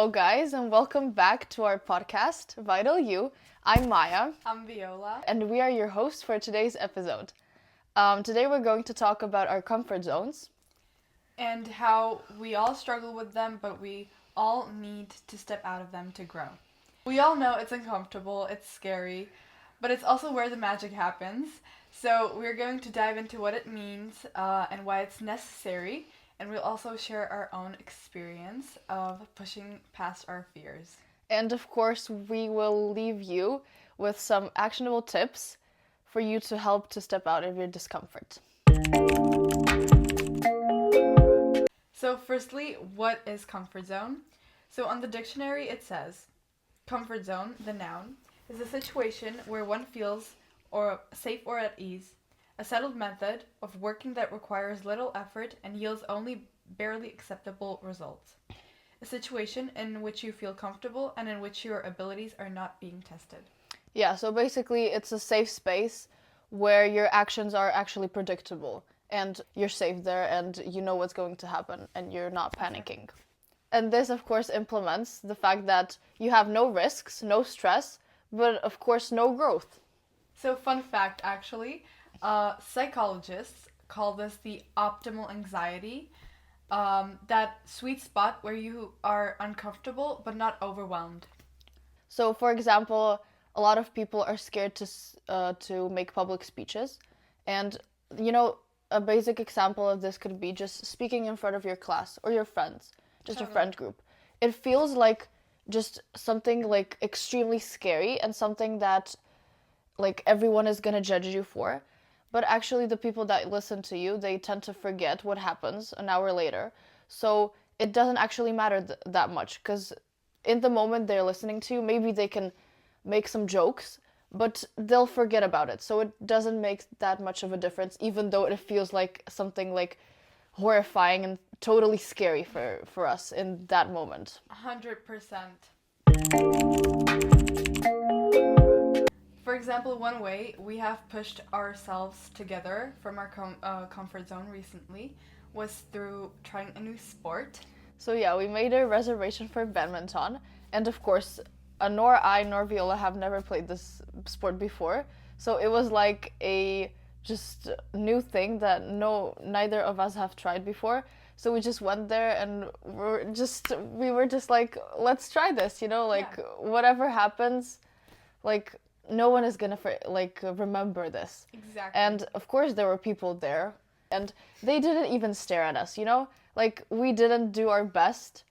Hello, guys, and welcome back to our podcast, Vital You. I'm Maya. I'm Viola. And we are your hosts for today's episode. Today we're going to talk about our comfort zones. And how we all struggle with them, but we all need to step out of them to grow. We all know it's uncomfortable, it's scary, but it's also where the magic happens. So we're going to dive into what it means and why it's necessary. And we'll also share our own experience of pushing past our fears. And of course, we will leave you with some actionable tips for you to help to step out of your discomfort. So firstly, what is comfort zone? So on the dictionary it says, comfort zone, the noun, is a situation where one feels safe or at ease, a settled method of working that requires little effort and yields only barely acceptable results. A situation in which you feel comfortable and in which your abilities are not being tested. Yeah, so basically it's a safe space where your actions are actually predictable and you're safe there and you know what's going to happen and you're not panicking. And this, of course, implements the fact that you have no risks, no stress, but of course no growth. So fun fact, actually, psychologists call this the optimal anxiety, that sweet spot where you are uncomfortable but not overwhelmed. So, for example, a lot of people are scared to make public speeches, and a basic example of this could be just speaking in front of your class or your friends, just Totally. a friend group. It feels like just something like extremely scary and something that like everyone is gonna judge you for. But actually, the people that listen to you, they tend to forget what happens an hour later. So it doesn't actually matter that much because in the moment they're listening to you, maybe they can make some jokes, but they'll forget about it. So it doesn't make that much of a difference, even though it feels like something like horrifying and totally scary for us in that moment. 100%. For example, one way we have pushed ourselves together from our comfort zone recently was through trying a new sport. So yeah, we made a reservation for badminton, and of course, nor I nor Viola have never played this sport before. So it was like a just new thing that neither of us have tried before. So we just went there and we were just like, let's try this, whatever happens, like no one is gonna remember this. Exactly. And of course there were people there, and they didn't even stare at us, like we didn't do our best,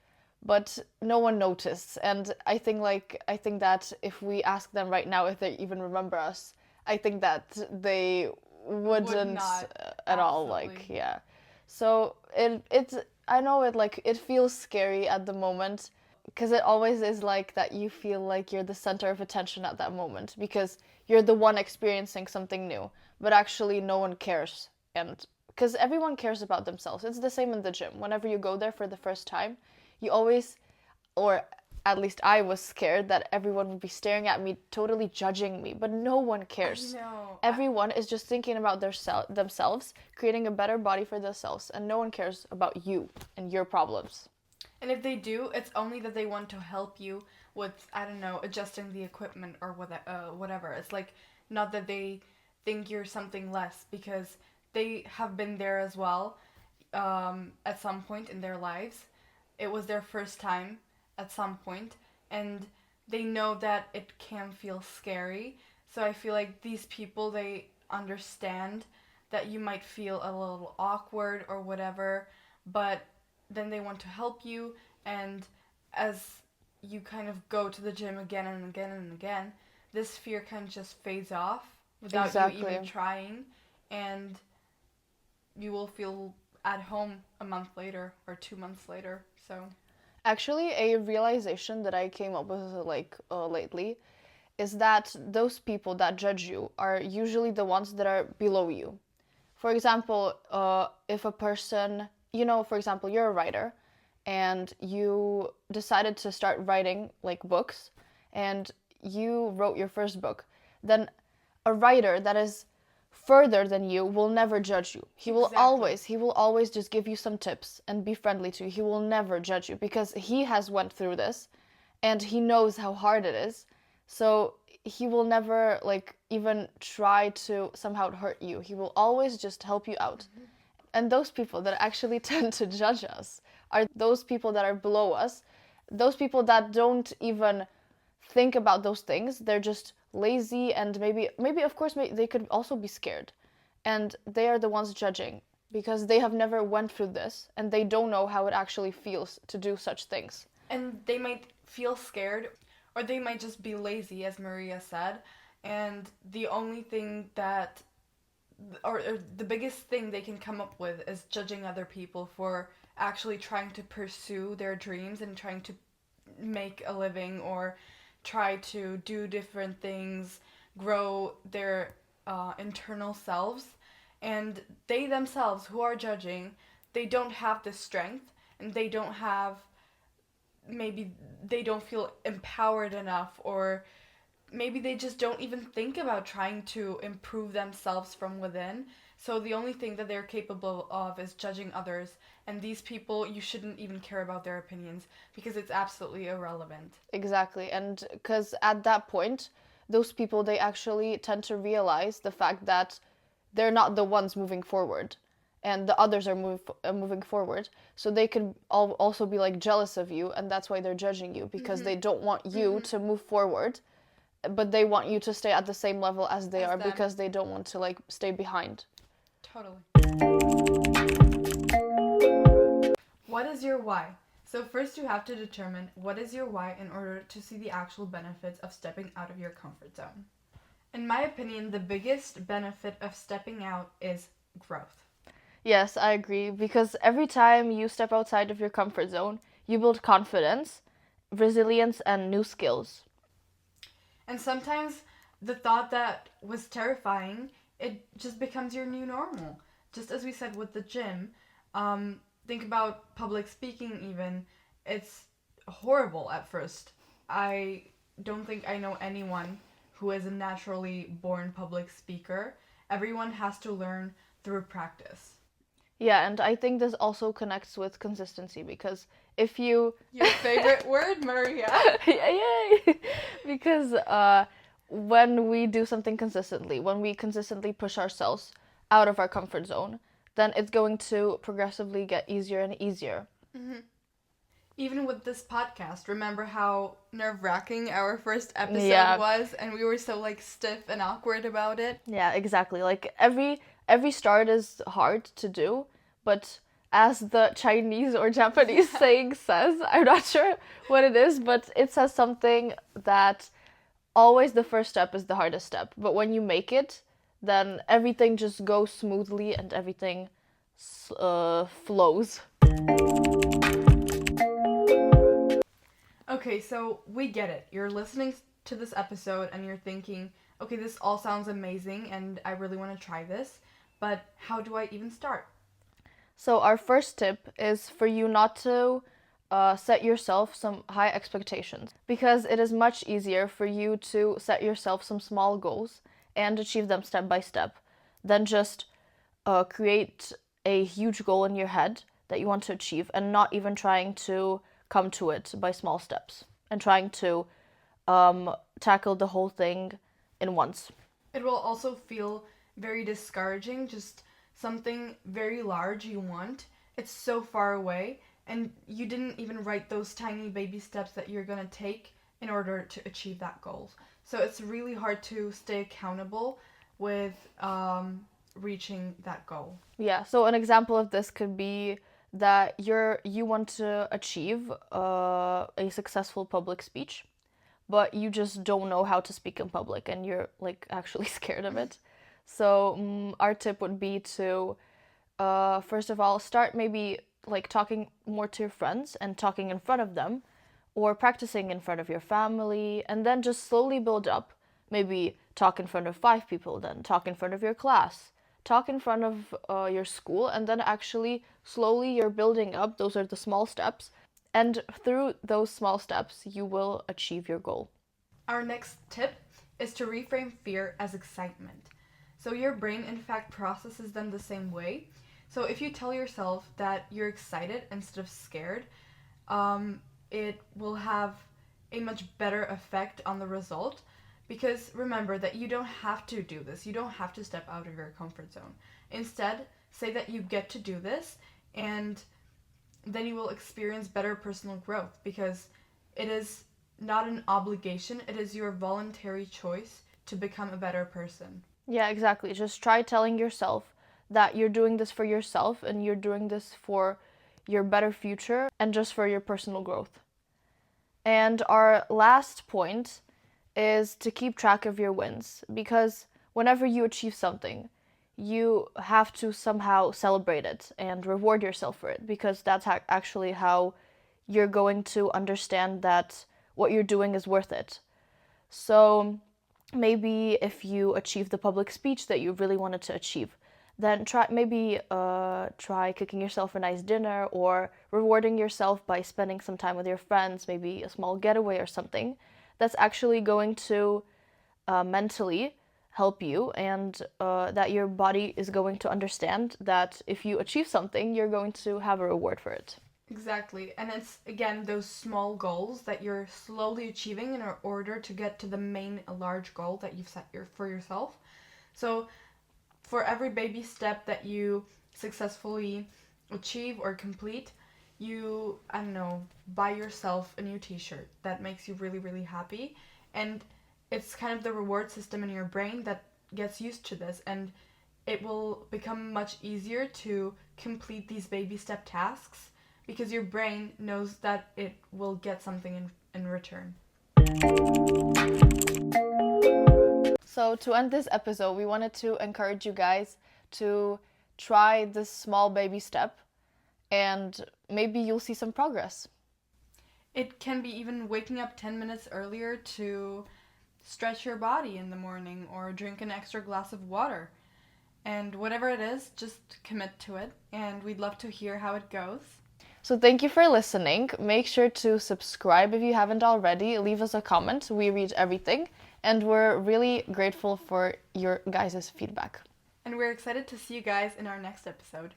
but no one noticed. And I think that if we ask them right now if they even remember us, I think that they wouldn't not, at all. absolutely. Yeah. So it's I know it feels scary at the moment because it always is like that. You feel like you're the center of attention at that moment because you're the one experiencing something new, but actually no one cares. And because everyone cares about themselves. It's the same in the gym. Whenever you go there for the first time, you always, or at least I was scared that everyone would be staring at me, totally judging me, but no one cares. I know. Everyone is just thinking about themselves, creating a better body for themselves, and no one cares about you and your problems. And if they do, it's only that they want to help you with, I don't know, adjusting the equipment or whatever. It's like not that they think you're something less, because they have been there as well, at some point in their lives. It was their first time at some point, and they know that it can feel scary. So I feel like these people, they understand that you might feel a little awkward or whatever, but then they want to help you. And as you kind of go to the gym again and again and again, this fear kind of just fades off without Exactly. you even trying, and you will feel at home a month later or 2 months later. So Actually, a realization that I came up with lately is that those people that judge you are usually the ones that are below you. For example, if a person, for example, you're a writer and you decided to start writing like books and you wrote your first book, then a writer that is further than you will never judge you. Exactly. He will always just give you some tips and be friendly to you. He will never judge you because he has went through this and he knows how hard it is. So he will never like even try to somehow hurt you. He will always just help you out. And those people that actually tend to judge us are those people that are below us, those people that don't even think about those things. They're just lazy and maybe of course they could also be scared. And they are the ones judging because they have never went through this and they don't know how it actually feels to do such things. And they might feel scared, or they might just be lazy, as Maria said. And the only thing that, or the biggest thing they can come up with is judging other people for actually trying to pursue their dreams and trying to make a living or try to do different things, grow their internal selves. And they themselves, who are judging, they don't have the strength, and they don't have, maybe they don't feel empowered enough, or maybe they just don't even think about trying to improve themselves from within. So the only thing that they're capable of is judging others. And these people, you shouldn't even care about their opinions because it's absolutely irrelevant. Exactly. And because at that point, those people, they actually tend to realize the fact that they're not the ones moving forward and the others are moving forward. So they could also be like jealous of you. And that's why they're judging you because they don't want you to move forward, but they want you to stay at the same level as they As are them. because they don't want to like stay behind. Totally. What is your why? So first you have to determine what is your why in order to see the actual benefits of stepping out of your comfort zone. In my opinion, the biggest benefit of stepping out is growth. Yes, I agree because every time you step outside of your comfort zone, you build confidence, resilience, and new skills. And sometimes the thought that was terrifying, it just becomes your new normal. Just as we said with the gym, think about public speaking even. It's horrible at first. I don't think I know anyone who is a naturally born public speaker. Everyone has to learn through practice. Yeah, and I think this also connects with consistency because if you Your favorite word, Maria. yay! Because when we do something consistently, when we consistently push ourselves out of our comfort zone, then it's going to progressively get easier and easier. Even with this podcast, remember how nerve-wracking our first episode Yeah. was, and we were so like stiff and awkward about it? Yeah, exactly. Like every start is hard to do, but as the Chinese or Japanese saying says, I'm not sure what it is, but it says something that always the first step is the hardest step. But when you make it, then everything just goes smoothly and everything flows. Okay, so we get it. You're listening to this episode and you're thinking, okay, this all sounds amazing and I really want to try this, but how do I even start? So our first tip is for you not to set yourself some high expectations because it is much easier for you to set yourself some small goals and achieve them step by step than just create a huge goal in your head that you want to achieve and not even trying to come to it by small steps and trying to tackle the whole thing in once. It will also feel very discouraging, just something very large you want. It's so far away, and you didn't even write those tiny baby steps that you're gonna take in order to achieve that goal. So it's really hard to stay accountable with reaching that goal. Yeah, so an example of this could be that you want to achieve a successful public speech, but you just don't know how to speak in public and you're like actually scared of it. So our tip would be to first of all start maybe like talking more to your friends and talking in front of them or practicing in front of your family and then just slowly build up. Maybe talk in front of 5 people, then talk in front of your class, talk in front of your school, and then actually slowly you're building up. Those are the small steps. And through those small steps, you will achieve your goal. Our next tip is to reframe fear as excitement. So your brain, in fact, processes them the same way. So if you tell yourself that you're excited instead of scared, it will have a much better effect on the result. Because remember that you don't have to do this. You don't have to step out of your comfort zone. Instead, say that you get to do this, and then you will experience better personal growth, because it is not an obligation, it is your voluntary choice to become a better person. Yeah, exactly. Just try telling yourself that you're doing this for yourself and you're doing this for your better future and just for your personal growth. And our last point is to keep track of your wins, because whenever you achieve something, you have to somehow celebrate it and reward yourself for it, because that's actually how you're going to understand that what you're doing is worth it. So maybe if you achieve the public speech that you really wanted to achieve, then try cooking yourself a nice dinner or rewarding yourself by spending some time with your friends, maybe a small getaway or something. That's actually going to mentally help you, and that your body is going to understand that if you achieve something, you're going to have a reward for it. Exactly. And it's, again, those small goals that you're slowly achieving in order to get to the main large goal that you've set for yourself. So for every baby step that you successfully achieve or complete, you, I don't know, buy yourself a new t-shirt that makes you really, really happy. And it's kind of the reward system in your brain that gets used to this, and it will become much easier to complete these baby step tasks because your brain knows that it will get something in return. So, to end this episode, we wanted to encourage you guys to try this small baby step, and maybe you'll see some progress. It can be even waking up 10 minutes earlier to stretch your body in the morning or drink an extra glass of water. And whatever it is, just commit to it, and we'd love to hear how it goes. So thank you for listening. Make sure to subscribe if you haven't already. Leave us a comment. We read everything, and we're really grateful for your guys' feedback. And we're excited to see you guys in our next episode.